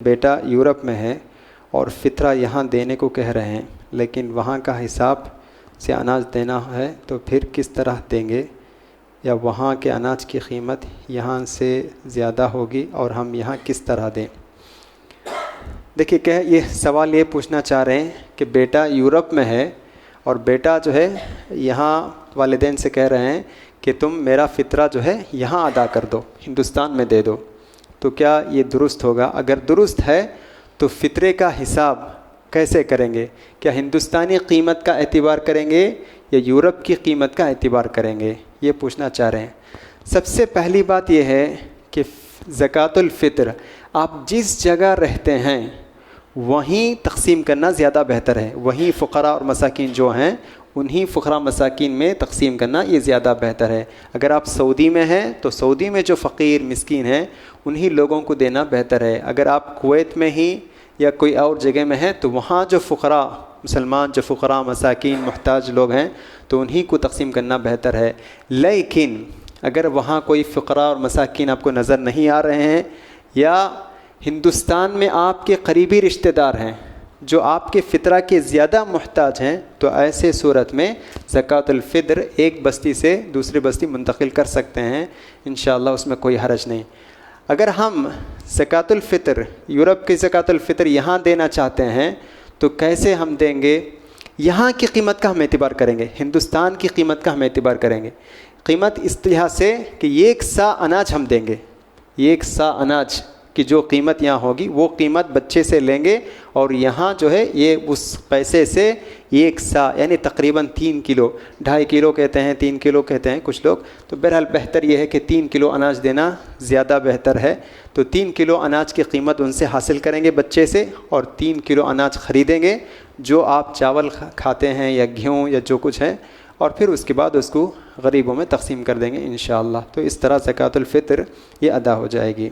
بیٹا Europe میں ہے اور فطرہ یہاں دینے کو کہہ رہے ہیں، لیکن وہاں کا حساب سے اناج دینا ہے تو پھر کس طرح دیں گے؟ یا وہاں کے اناج کی قیمت یہاں سے زیادہ ہوگی اور ہم یہاں کس طرح دیں؟ دیکھیے کہ یہ سوال یہ پوچھنا چاہ رہے ہیں کہ بیٹا یورپ میں ہے اور بیٹا جو ہے یہاں والدین سے کہہ رہے ہیں کہ تم میرا فطرہ جو ہے یہاں ادا کر دو، ہندوستان میں دے دو، تو کیا یہ درست ہوگا؟ اگر درست ہے تو فطرے کا حساب کیسے کریں گے؟ کیا ہندوستانی قیمت کا اعتبار کریں گے یا یورپ کی قیمت کا اعتبار کریں گے؟ یہ پوچھنا چاہ رہے ہیں۔ سب سے پہلی بات یہ ہے کہ زکوٰۃ الفطر آپ جس جگہ رہتے ہیں وہیں تقسیم کرنا زیادہ بہتر ہے، وہیں فقراء اور مساکین جو ہیں انہی فقراء مساکین میں تقسیم کرنا یہ زیادہ بہتر ہے۔ اگر آپ سعودی میں ہیں تو سعودی میں جو فقیر مسکین ہیں انہی لوگوں کو دینا بہتر ہے۔ اگر آپ کویت میں ہی یا کوئی اور جگہ میں ہیں تو وہاں جو فقراء مسلمان جو فقراء مساکین محتاج لوگ ہیں تو انہی کو تقسیم کرنا بہتر ہے۔ لیکن اگر وہاں کوئی فقراء اور مساکین آپ کو نظر نہیں آ رہے ہیں یا ہندوستان میں آپ کے قریبی رشتہ دار ہیں جو آپ کے فطرہ کے زیادہ محتاج ہیں، تو ایسے صورت میں زکوٰۃ الفطر ایک بستی سے دوسری بستی منتقل کر سکتے ہیں، انشاءاللہ اس میں کوئی حرج نہیں۔ اگر ہم زکوٰۃ الفطر یورپ کی زکوٰۃ الفطر یہاں دینا چاہتے ہیں تو کیسے ہم دیں گے؟ یہاں کی قیمت کا ہم اعتبار کریں گے، ہندوستان کی قیمت کا ہم اعتبار کریں گے۔ قیمت اس لحاظ سے کہ ایک سا اناج ہم دیں گے، ایک سا اناج کی جو قیمت یہاں ہوگی وہ قیمت بچے سے لیں گے، اور یہاں جو ہے یہ اس پیسے سے ایک سا یعنی تقریباً 3 کلو، 2.5 کلو کہتے ہیں، 3 کلو کہتے ہیں کچھ لوگ، تو بہرحال بہتر یہ ہے کہ 3 کلو اناج دینا زیادہ بہتر ہے۔ تو 3 کلو اناج کی قیمت ان سے حاصل کریں گے بچے سے، اور 3 کلو اناج خریدیں گے جو آپ چاول کھاتے ہیں یا گیہوں یا جو کچھ ہے، اور پھر اس کے بعد اس کو غریبوں میں تقسیم کر دیں گے انشاءاللہ۔ تو اس طرح زکوٰۃ الفطر یہ ادا ہو جائے گی۔